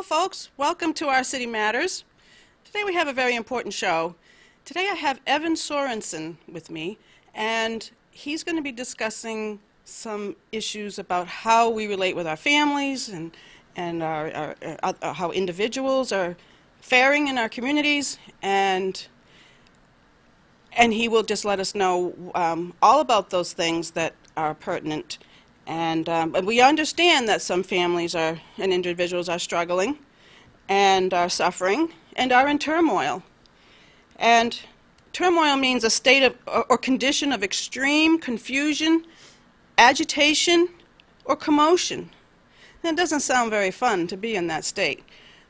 Hello folks, welcome to Our City Matters. Today we have a very important show. Today I have Evan Sorensen with me, and he's going to be discussing some issues about how we relate with our families and how individuals are faring in our communities, and he will just let us know all about those things that are pertinent. And we understand that some families and individuals are struggling and are suffering and are in turmoil. And turmoil means a state of or condition of extreme confusion, agitation, or commotion. And it doesn't sound very fun to be in that state.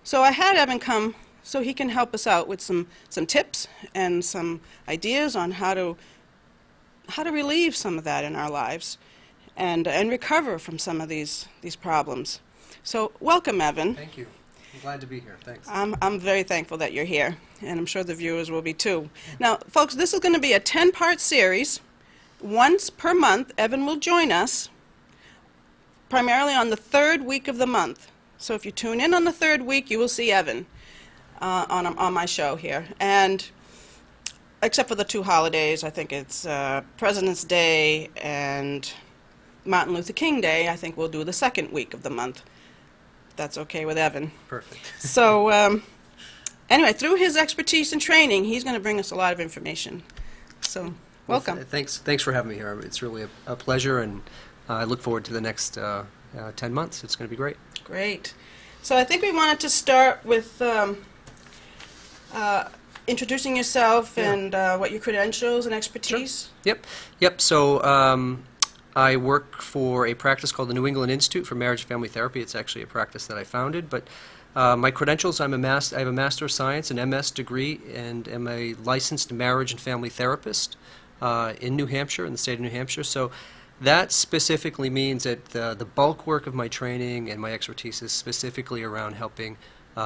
So I had Evan come so he can help us out with some tips and some ideas on how to relieve some of that in our lives and recover from some of these problems. So welcome, Evan. Thank you. I'm glad to be here. Thanks. I'm very thankful that you're here, and I'm sure the viewers will be too. Now, folks, this is going to be a 10-part series. Once per month, Evan will join us, primarily on the third week of the month. So if you tune in on the third week, you will see Evan on my show here. And except for the two holidays, I think it's President's Day and Martin Luther King Day, I think we'll do the second week of the month. That's okay with Evan. Perfect. So anyway, through his expertise and training, he's going to bring us a lot of information. So welcome. Well, thanks for having me here. It's really a pleasure, and I look forward to the next 10 months. It's going to be great. Great. So I think we wanted to start with introducing yourself and what your credentials and expertise. Sure. Yep. So I work for a practice called the New England Institute for Marriage and Family Therapy. It's actually a practice that I founded, but my credentials, I have a Master of Science, an MS degree, and am a licensed marriage and family therapist in New Hampshire, in the state of New Hampshire. So that specifically means that the bulk work of my training and my expertise is specifically around helping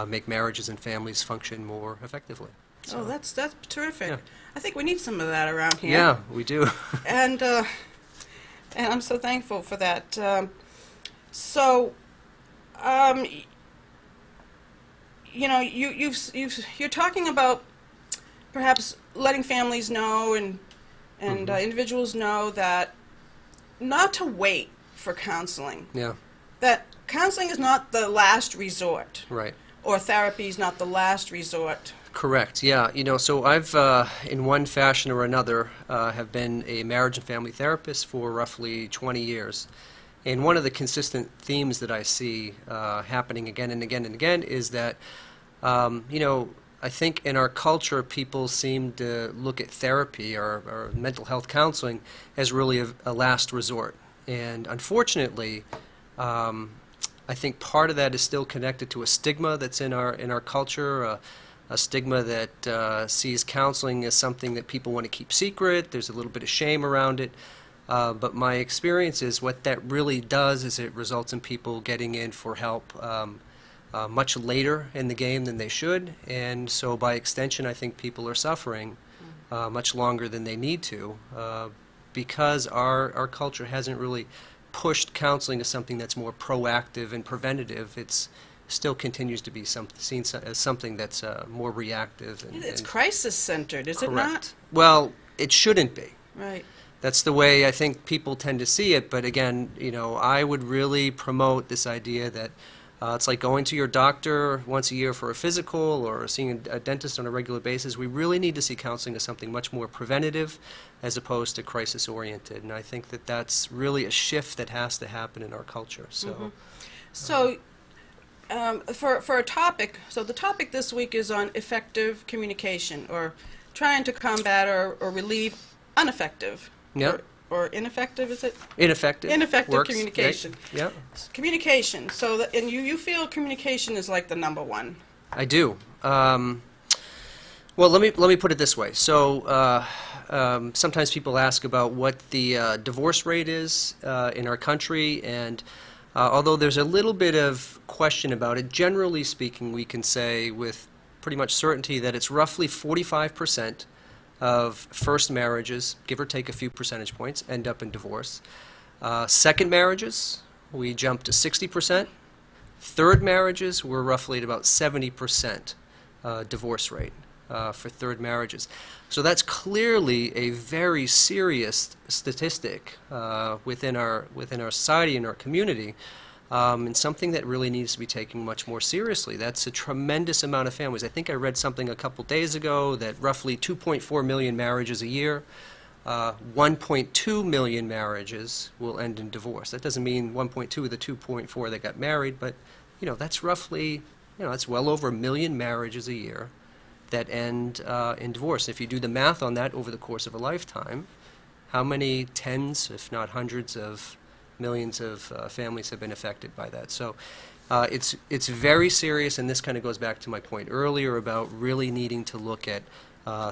make marriages and families function more effectively. So, that's terrific. Yeah. I think we need some of that around here. Yeah, we do. And I'm so thankful for that. You know, you're talking about perhaps letting families know and individuals know that not to wait for counseling. Yeah. That counseling is not the last resort. Right. Or therapy is not the last resort. Correct. Yeah. You know, so I've, in one fashion or another, have been a marriage and family therapist for roughly 20 years. And one of the consistent themes that I see happening again and again and again is that, you know, I think in our culture people seem to look at therapy or mental health counseling as really a last resort. And unfortunately, I think part of that is still connected to a stigma that's in our culture. A stigma that sees counseling as something that people want to keep secret. There's a little bit of shame around it. But my experience is what that really does is it results in people getting in for help much later in the game than they should. And so by extension, I think people are suffering much longer than they need to because our culture hasn't really pushed counseling as something that's more proactive and preventative. It's still continues to be seen as something that's more reactive. It's crisis-centered, is it not? Well, it shouldn't be. Right. That's the way I think people tend to see it, but again, you know, I would really promote this idea that it's like going to your doctor once a year for a physical or seeing a dentist on a regular basis. We really need to see counseling as something much more preventative as opposed to crisis-oriented, and I think that that's really a shift that has to happen in our culture. So. For a topic, so the topic this week is on effective communication, or trying to combat or relieve ineffective. Yep. Or ineffective, is it? Ineffective. Ineffective Works. communication. Right. Yep. Communication. So, and you feel communication is like the number one. I do. Well, let me put it this way. So sometimes people ask about what the divorce rate is in our country, and although there's a little bit of question about it, generally speaking, we can say with pretty much certainty that it's roughly 45% of first marriages, give or take a few percentage points, end up in divorce. Second marriages, we jump to 60%. Third marriages, we're roughly at about 70% divorce rate for third marriages. So that's clearly a very serious statistic within our society and our community, and something that really needs to be taken much more seriously. That's a tremendous amount of families. I think I read something a couple days ago that roughly 2.4 million marriages a year, 1.2 million marriages will end in divorce. That doesn't mean 1.2 of the 2.4 that got married, but that's roughly, that's well over 1 million marriages a year that end in divorce. If you do the math on that over the course of a lifetime, how many tens, if not hundreds of millions of families have been affected by that? So it's very serious, and this kind of goes back to my point earlier about really needing to look at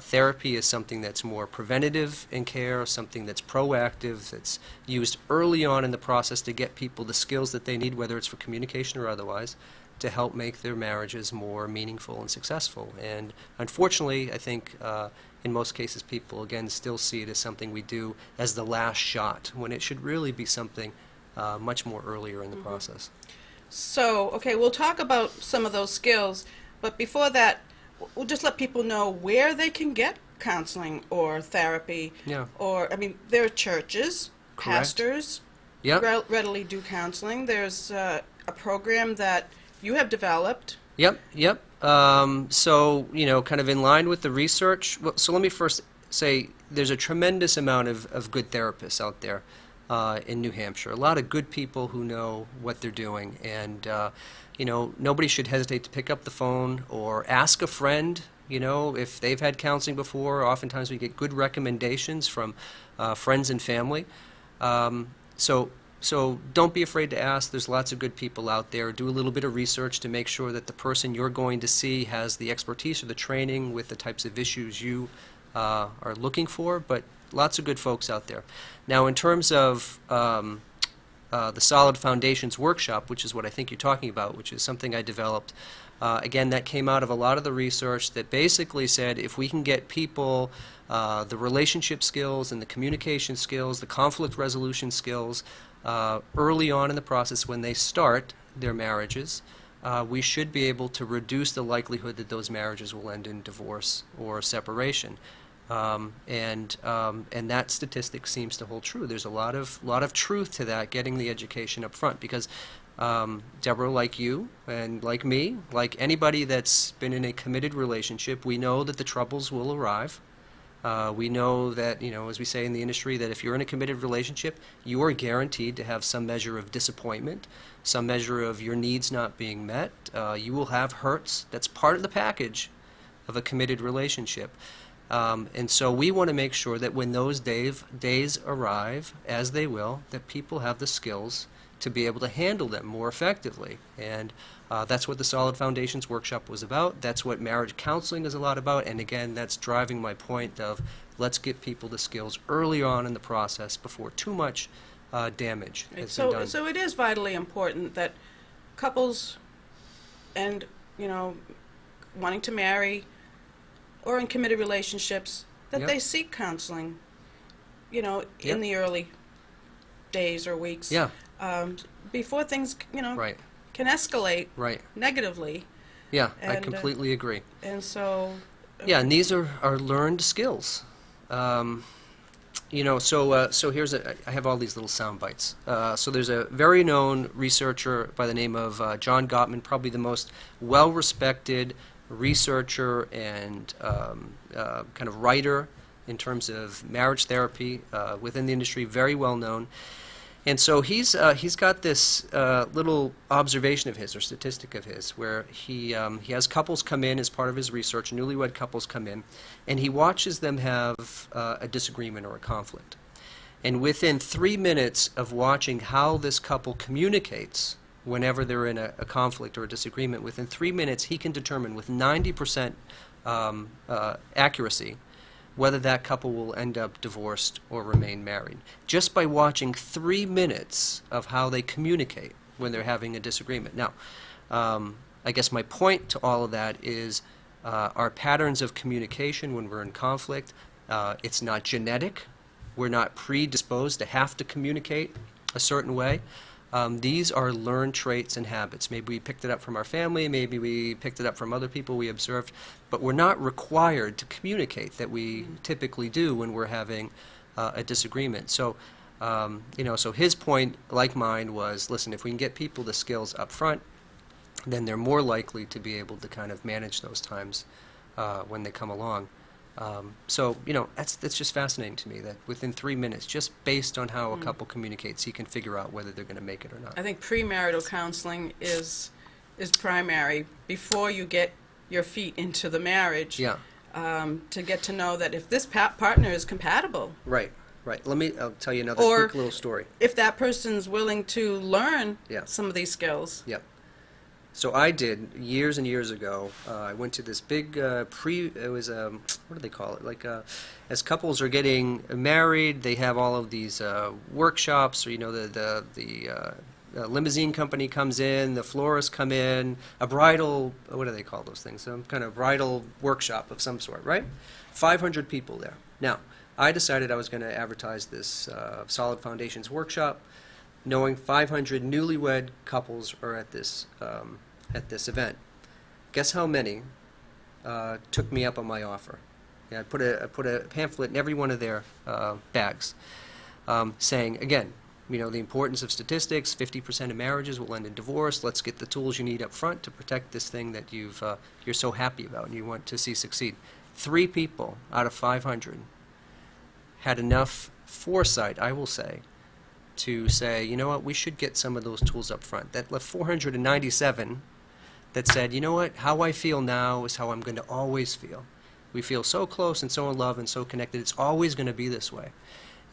therapy as something that's more preventative in care, something that's proactive, that's used early on in the process to get people the skills that they need, whether it's for communication or otherwise, to help make their marriages more meaningful and successful. And unfortunately, I think in most cases people, again, still see it as something we do as the last shot, when it should really be something much more earlier in the process. So, okay, we'll talk about some of those skills, but before that, we'll just let people know where they can get counseling or therapy. Yeah. Or, there are churches, Correct. Pastors Yep. readily do counseling. There's a program that you have developed. Yep. So, kind of in line with the research, so let me first say there's a tremendous amount of good therapists out there in New Hampshire. A lot of good people who know what they're doing, and nobody should hesitate to pick up the phone or ask a friend, if they've had counseling before. Oftentimes we get good recommendations from friends and family. So don't be afraid to ask. There's lots of good people out there. Do a little bit of research to make sure that the person you're going to see has the expertise or the training with the types of issues you are looking for, but lots of good folks out there. Now, in terms of the Solid Foundations Workshop, which is what I think you're talking about, which is something I developed, again, that came out of a lot of the research that basically said if we can get people the relationship skills and the communication skills, the conflict resolution skills, early on in the process when they start their marriages, we should be able to reduce the likelihood that those marriages will end in divorce or separation. And that statistic seems to hold true. There's a lot of truth to that, getting the education up front, because Deborah, like you and like me, like anybody that's been in a committed relationship, we know that the troubles will arrive. We know that, as we say in the industry, that if you're in a committed relationship, you are guaranteed to have some measure of disappointment, some measure of your needs not being met. You will have hurts. That's part of the package of a committed relationship. And so we want to make sure that when those days arrive, as they will, that people have the skills to be able to handle them more effectively. And that's what the Solid Foundations Workshop was about. That's what marriage counseling is a lot about. And again, that's driving my point of let's get people the skills early on in the process before too much damage has been done. So it is vitally important that couples and, wanting to marry or in committed relationships, that Yep. they seek counseling, Yep. in the early days or weeks. Yeah. Before things, Right. can escalate Right. negatively. Yeah, I And, completely agree. And so... Yeah, and these are learned skills. So here's I have all these little sound bites. So there's a very known researcher by the name of John Gottman, probably the most well-respected researcher and kind of writer in terms of marriage therapy within the industry, very well known. And so he's got this little observation of his, or statistic of his, where he has couples come in as part of his research, newlywed couples come in, and he watches them have a disagreement or a conflict. And within 3 minutes of watching how this couple communicates whenever they're in a conflict or a disagreement, within 3 minutes he can determine with 90% accuracy whether that couple will end up divorced or remain married, just by watching 3 minutes of how they communicate when they're having a disagreement. Now, I guess my point to all of that is our patterns of communication when we're in conflict, it's not genetic. We're not predisposed to have to communicate a certain way. These are learned traits and habits. Maybe we picked it up from our family, maybe we picked it up from other people we observed, but we're not required to communicate that we typically do when we're having a disagreement. So, so his point, like mine, was, listen, if we can get people the skills up front, then they're more likely to be able to kind of manage those times when they come along. That's just fascinating to me that within 3 minutes, just based on how a couple communicates, he can figure out whether they're going to make it or not. I think premarital counseling is primary before you get your feet into the marriage. Yeah. To get to know that if this partner is compatible. Right. Right. I'll tell you another quick little story. If that person's willing to learn Yeah. some of these skills. Yep. So I did years and years ago. I went to this big it was what do they call it? Like as couples are getting married, they have all of these workshops, or the limousine company comes in, the florists come in, a bridal, what do they call those things? Some kind of bridal workshop of some sort, right? 500 people there. Now, I decided I was going to advertise this Solid Foundations workshop, knowing 500 newlywed couples are at this event. Guess how many took me up on my offer? Yeah, I put a pamphlet in every one of their bags, saying, again, the importance of statistics. 50% of marriages will end in divorce. Let's get the tools you need up front to protect this thing that you're so happy about and you want to see succeed. 3 people out of 500 had enough foresight, I will say, to say, you know what, we should get some of those tools up front. That left 497 that said, you know what, how I feel now is how I'm going to always feel. We feel so close and so in love and so connected, it's always going to be this way.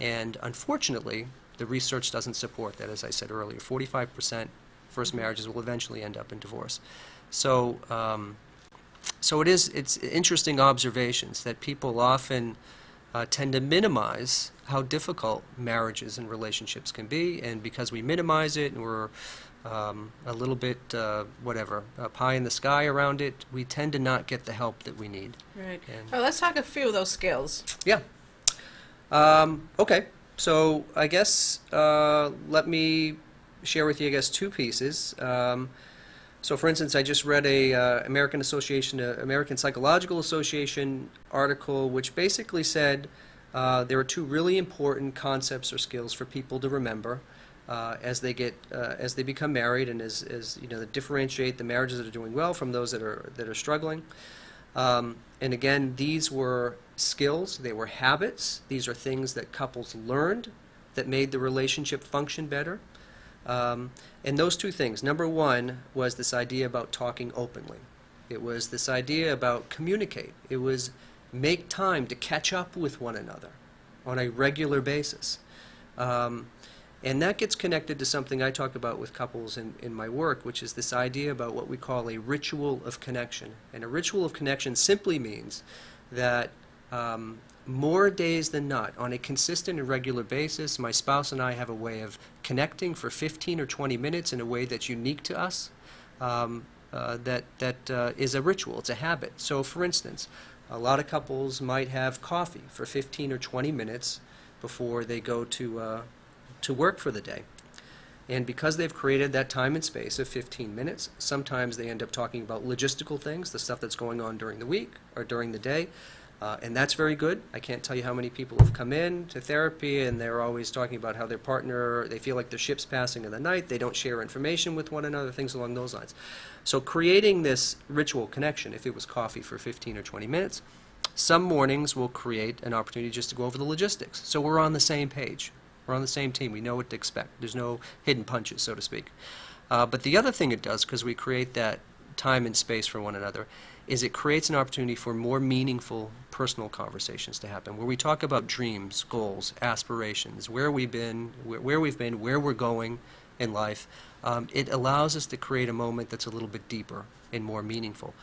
And unfortunately, the research doesn't support that, as I said earlier. 45% first marriages will eventually end up in divorce. So, it's interesting observations that people often tend to minimize how difficult marriages and relationships can be, and because we minimize it and we're a little bit, pie in the sky around it, we tend to not get the help that we need. Right. Well, let's talk a few of those skills. Yeah. Okay. So I guess let me share with you, 2 pieces. So, for instance, I just read a American Psychological Association article, which basically said there are 2 really important concepts or skills for people to remember as they become married, and as that differentiate the marriages that are doing well from those that are struggling. And again, these were skills, they were habits, these are things that couples learned that made the relationship function better. And those 2 things, number 1 was this idea about talking openly. It was this idea about communicate. It was make time to catch up with one another on a regular basis. And that gets connected to something I talk about with couples in my work, which is this idea about what we call a ritual of connection. And a ritual of connection simply means that more days than not, on a consistent and regular basis, my spouse and I have a way of connecting for 15 or 20 minutes in a way that's unique to us, that is a ritual, it's a habit. So, for instance, a lot of couples might have coffee for 15 or 20 minutes before they go to work for the day. And because they've created that time and space of 15 minutes, sometimes they end up talking about logistical things, the stuff that's going on during the week or during the day. And that's very good. I can't tell you how many people have come in to therapy and they're always talking about how their partner, they feel like their ship's passing in the night, they don't share information with one another, things along those lines. So creating this ritual connection, if it was coffee for 15 or 20 minutes, some mornings will create an opportunity just to go over the logistics. So we're on the same page. We're on the same team. We know what to expect. There's no hidden punches, so to speak. But the other thing it does, because we create that time and space for one another, is it creates an opportunity for more meaningful personal conversations to happen, where we talk about dreams, goals, aspirations, where we've been, where we're going in life. It allows us to create a moment that's a little bit deeper and more meaningful,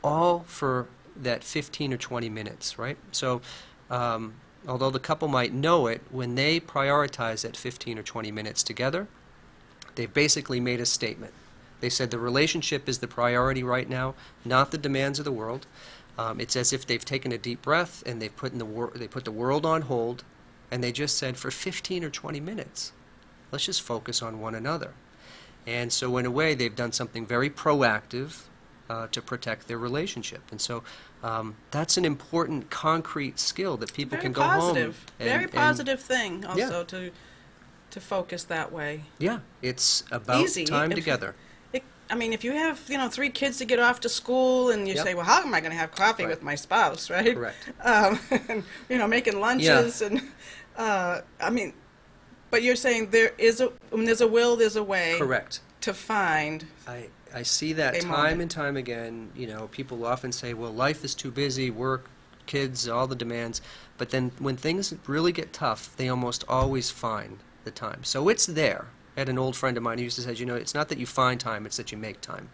all for that 15 or 20 minutes, right? So although the couple might know it, when they prioritize that 15 or 20 minutes together, they've basically made a statement. They said the relationship is the priority right now, not the demands of the world. It's as if they've taken a deep breath and they put the world on hold, and they just said, for 15 or 20 minutes, let's just focus on one another. And so in a way, they've done something very proactive to protect their relationship. And so that's an important concrete skill that people can go home. Very positive thing also Yeah. to focus that way. Yeah, it's about Easy. time together. I mean, if you have, 3 kids to get off to school and you Yep. say, well, how am I going to have coffee Right. with my spouse, right? Correct. And, making lunches and, but you're saying when there's a will, there's a way. Correct. To find. I see that a time moment. and time again. People often say, well, life is too busy, work, kids, all the demands. But then when things really get tough, they almost always find the time. So it's there. I had an old friend of mine who used to say, it's not that you find time, it's that you make time.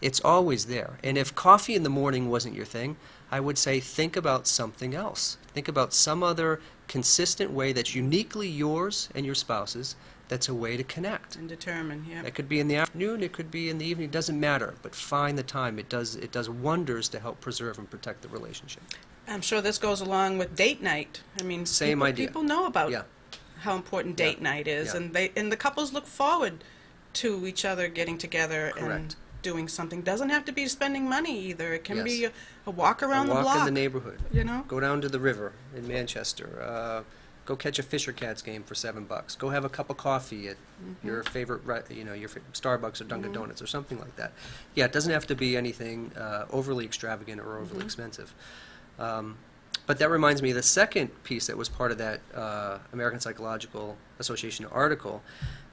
It's always there. And if coffee in the morning wasn't your thing, I would say think about something else. Think about some other consistent way that's uniquely yours and your spouse's, that's a way to connect. And determine, yeah. It could be in the afternoon, it could be in the evening, it doesn't matter, but find the time. It does wonders to help preserve and protect the relationship. I'm sure this goes along with date night. I mean, Same idea. People know about Yeah. how important date night is, Yeah. and the couples look forward to each other getting together and Correct. doing something. Doesn't have to be spending money either. It can Yes. be a walk around A the block. walk in the neighborhood. Go down to the river in Manchester. Go catch a Fisher Cats game for $7. Go have a cup of coffee at your favorite, your Starbucks or Dunkin' Donuts or something like that. Yeah, it doesn't have to be anything overly extravagant or overly expensive. But that reminds me of the second piece that was part of that American Psychological Association article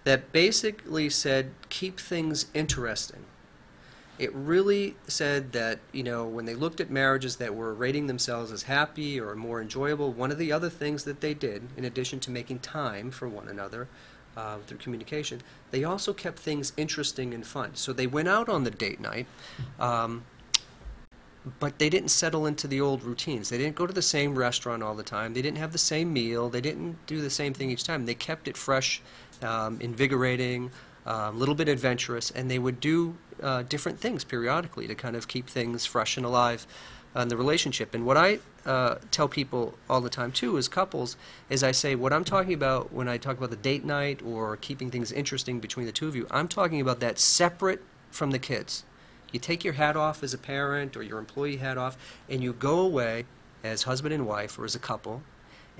that basically said keep things interesting. It really said that, when they looked at marriages that were rating themselves as happy or more enjoyable, one of the other things that they did, in addition to making time for one another through communication, they also kept things interesting and fun. So they went out on the date night, but they didn't settle into the old routines. They didn't go to the same restaurant all the time. They didn't have the same meal. They didn't do the same thing each time. They kept it fresh, invigorating, a little bit adventurous, and they would do different things periodically to kind of keep things fresh and alive in the relationship. And what I tell people all the time, too, as couples, is I say what I'm talking about when I talk about the date night or keeping things interesting between the two of you, I'm talking about that separate from the kids. You take your hat off as a parent or your employee hat off, and you go away as husband and wife or as a couple,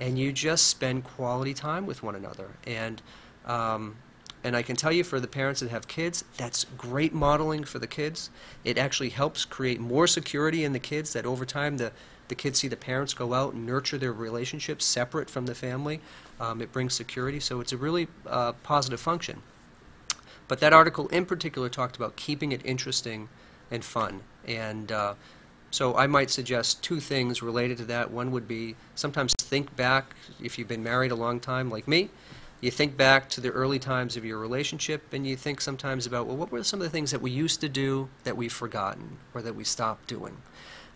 and you just spend quality time with one another. And I can tell you, for the parents that have kids, that's great modeling for the kids. It actually helps create more security in the kids, that over time the kids see the parents go out and nurture their relationships separate from the family. It brings security, so it's a really positive function. But that article in particular talked about keeping it interesting and fun. And so I might suggest 2 things related to that. One would be sometimes think back, if you've been married a long time like me, you think back to the early times of your relationship, and you think sometimes about, well, what were some of the things that we used to do that we've forgotten or that we stopped doing?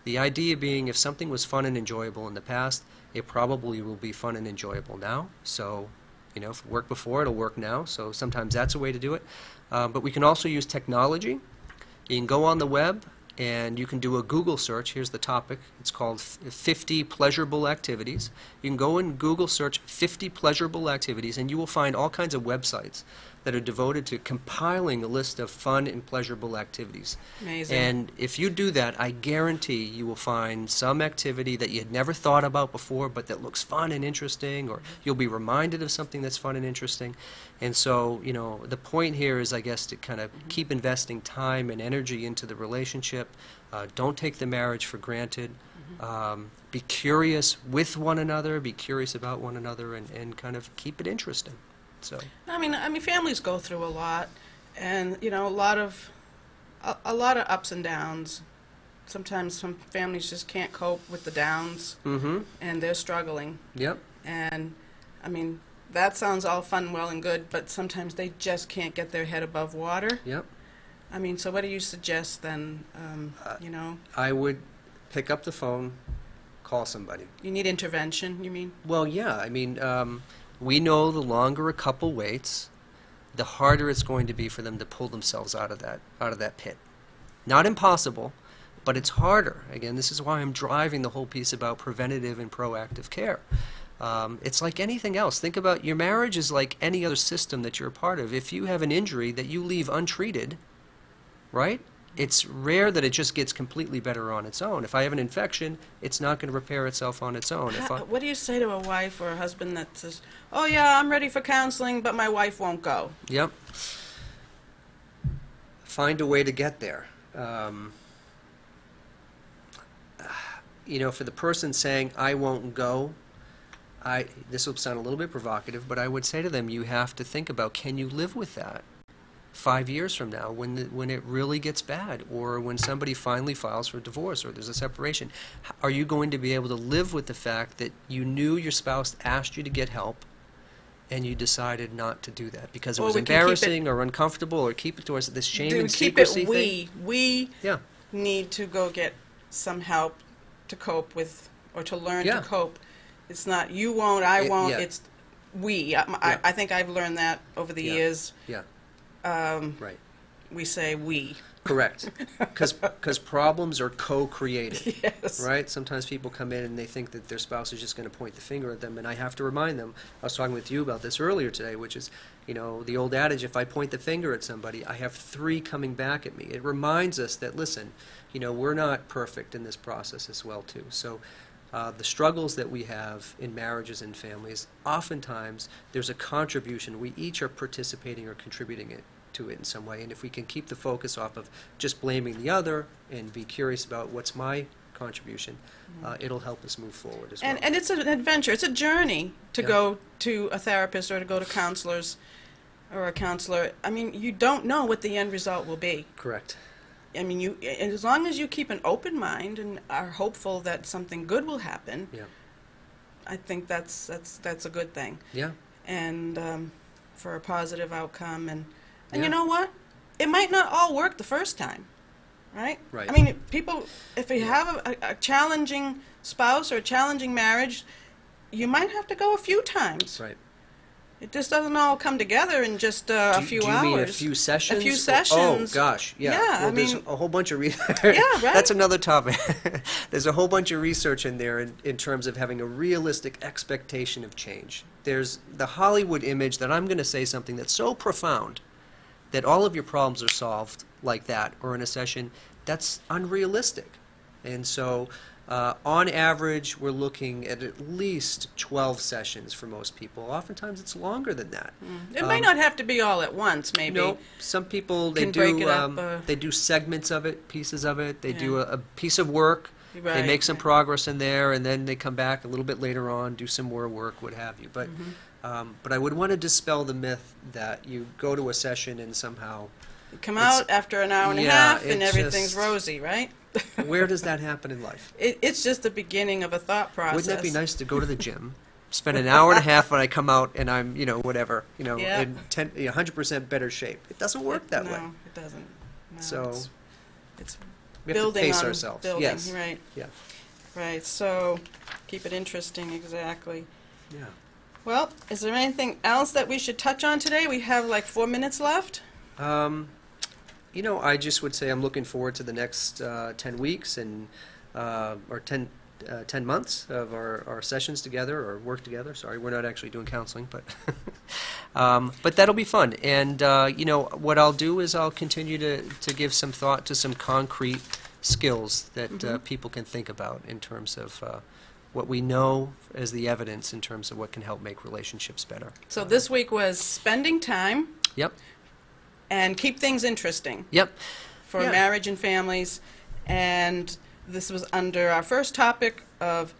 The idea being, if something was fun and enjoyable in the past, it probably will be fun and enjoyable now. So, if it worked before, it'll work now. So sometimes that's a way to do it. But we can also use technology. You can go on the web, and you can do a Google search. Here's the topic. It's called 50 Pleasurable Activities. You can go and Google search 50 Pleasurable Activities, and you will find all kinds of websites that are devoted to compiling a list of fun and pleasurable activities. Amazing. And if you do that, I guarantee you will find some activity that you had never thought about before, but that looks fun and interesting, or you'll be reminded of something that's fun and interesting. And so, the point here is, I guess, to kind of keep investing time and energy into the relationship. Don't take the marriage for granted. Be curious with one another, be curious about one another, and kind of keep it interesting. So. I mean, families go through a lot, and a lot of ups and downs. Sometimes some families just can't cope with the downs, and they're struggling. Yep. And that sounds all fun, well, and good, but sometimes they just can't get their head above water. Yep. So what do you suggest then? I would pick up the phone, call somebody. You need intervention, you mean? Well, yeah. We know the longer a couple waits, the harder it's going to be for them to pull themselves out of that pit. Not impossible, but it's harder. Again, this is why I'm driving the whole piece about preventative and proactive care. It's like anything else. Think about your marriage is like any other system that you're a part of. If you have an injury that you leave untreated, right? It's rare that it just gets completely better on its own. If I have an infection, it's not going to repair itself on its own. What do you say to a wife or a husband that says, "Oh yeah, I'm ready for counseling, but my wife won't go"? Yep. Find a way to get there. You know, for the person saying, "I won't go," this will sound a little bit provocative, but I would say to them, you have to think about, can you live with that 5 years from now when it really gets bad, or when somebody finally files for divorce or there's a separation? Are you going to be able to live with the fact that you knew your spouse asked you to get help and you decided not to do that because it was embarrassing or uncomfortable, or keep it to us, this shame and secrecy thing? We need to go get some help to cope with, or to learn to cope. It's not you won't, I won't, it's we. I think I've learned that over the years. Yeah. Right. We say we. Correct. Because problems are co-created. Yes. Right? Sometimes people come in and they think that their spouse is just going to point the finger at them, and I have to remind them, I was talking with you about this earlier today, which is, you know, the old adage, if I point the finger at somebody, I have 3 coming back at me. It reminds us that, listen, you know, we're not perfect in this process as well, too. So the struggles that we have in marriages and families, oftentimes there's a contribution. We each are participating or contributing to it in some way. And if we can keep the focus off of just blaming the other and be curious about what's my contribution, it'll help us move forward as well. And it's an adventure. It's a journey to go to a therapist or to go to counselors or a counselor. I mean, you don't know what the end result will be. Correct. I mean, and as long as you keep an open mind and are hopeful that something good will happen, I think that's a good thing. Yeah. And for a positive outcome, and you know what? It might not all work the first time, right? Right. I mean, people, if you have a challenging spouse or a challenging marriage, you might have to go a few times. Right. It just doesn't all come together in just a few hours. Do you mean a few sessions? A few sessions. Oh, gosh, yeah. Yeah, well, I there's mean, a whole bunch of research. Yeah, right. That's another topic. There's a whole bunch of research in there in terms of having a realistic expectation of change. There's the Hollywood image that I'm going to say something that's so profound that all of your problems are solved like that, or in a session. That's unrealistic. And so on average, we're looking at least 12 sessions for most people. Oftentimes, it's longer than that. It may not have to be all at once, maybe. No, some people, they do segments of it, pieces of it. They do a piece of work. Right. They make some progress in there, and then they come back a little bit later on, do some more work, what have you. But but I would want to dispel the myth that you go to a session and somehow you come out after an hour and a half and everything's rosy, right? Where does that happen in life? It's just the beginning of a thought process. Wouldn't that be nice to go to the gym, spend an hour and a half when I come out and I'm, you know, whatever, you know, in 100% better shape? It doesn't work that way. No, it doesn't. No, so it's we have building to pace on ourselves. building, yes. Right. Yeah. Right. So keep it interesting. Exactly. Yeah. Well, is there anything else that we should touch on today? We have like 4 minutes left. You know, I just would say I'm looking forward to the next 10 weeks and or 10 months of our sessions together, or work together. Sorry, we're not actually doing counseling, but that'll be fun. And you know, what I'll do is I'll continue to give some thought to some concrete skills that people can think about in terms of what we know as the evidence in terms of what can help make relationships better. So this week was spending time. Yep. And keep things interesting. Yep. For marriage and families. And this was under our first topic of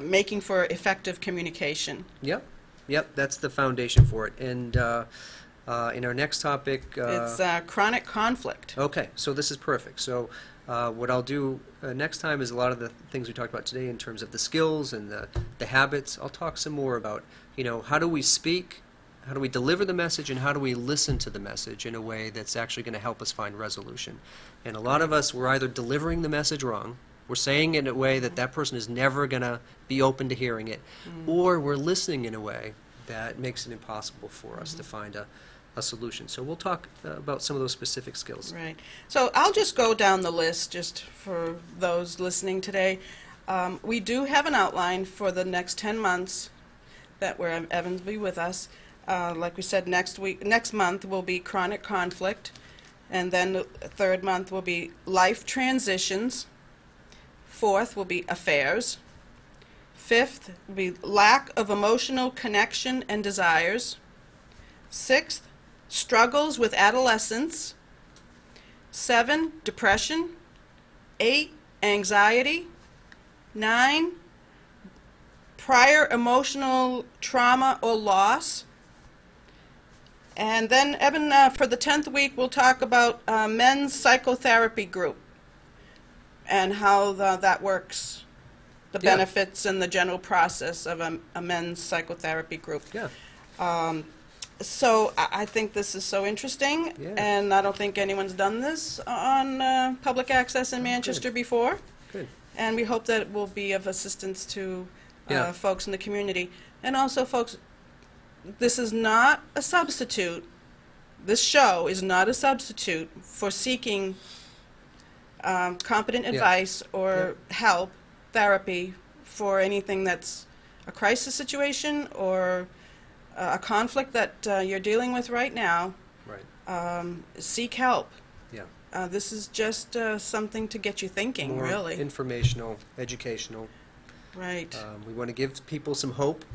making for effective communication. Yep. Yep. That's the foundation for it. And in our next topic, it's chronic conflict. Okay. So this is perfect. So what I'll do next time is a lot of the things we talked about today in terms of the skills and the habits. I'll talk some more about, you know, how do we speak, how do we deliver the message, and how do we listen to the message in a way that's actually going to help us find resolution. And a lot of us, we're either delivering the message wrong, we're saying it in a way that that person is never going to be open to hearing it, or we're listening in a way that makes it impossible for us to find a solution. So we'll talk about some of those specific skills. Right. So I'll just go down the list just for those listening today. We do have an outline for the next 10 months that where Evan will be with us. Like we said, next month will be chronic conflict, and then the third month will be life transitions. Fourth will be affairs. Fifth will be lack of emotional connection and desires. Sixth, struggles with adolescence. 7, depression. 8, anxiety. 9, prior emotional trauma or loss. And then, Evan, for the 10th week, we'll talk about men's psychotherapy group and how that works, the benefits and the general process of a men's psychotherapy group. Yeah. So I think this is so interesting, and I don't think anyone's done this on public access in Manchester before. Good. And we hope that it will be of assistance to folks in the community. And also, folks, this is not a substitute. This show is not a substitute for seeking competent advice or help, therapy, for anything that's a crisis situation or a conflict that you're dealing with right now. Right. Seek help. Yeah. This is just something to get you thinking, More really. informational, educational. Right. We want to give people some hope.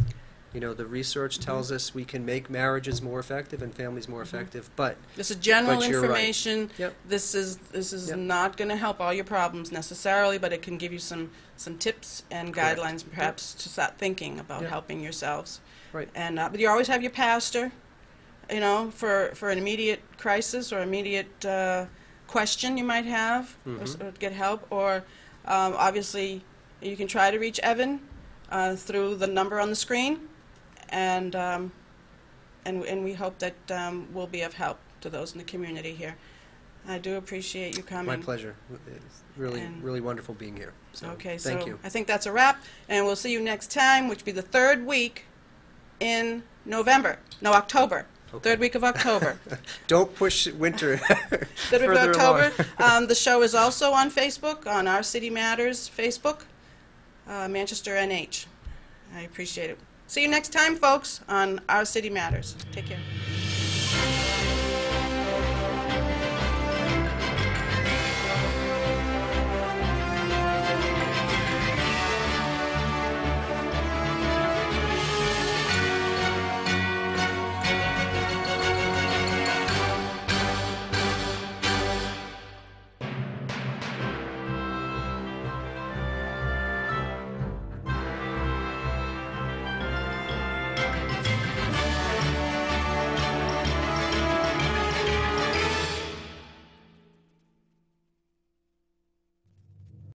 You know, the research tells us we can make marriages more effective and families more effective, but this is general but you're information. right. Yep. This is not going to help all your problems necessarily, but it can give you some tips and Correct. guidelines, perhaps, to start thinking about helping yourselves. Right. And but you always have your pastor, you know, for an immediate crisis or immediate question you might have, or get help. Or obviously, you can try to reach Evan through the number on the screen, and we hope that we'll be of help to those in the community here. I do appreciate you coming. My pleasure. It's really wonderful being here. So, okay, thank you. I think that's a wrap, and we'll see you next time, which will be the third week in October. Okay. Third week of October. Don't push winter Third week of October. The show is also on Facebook, on Our City Matters Facebook, Manchester NH. I appreciate it. See you next time, folks, on Our City Matters. Take care.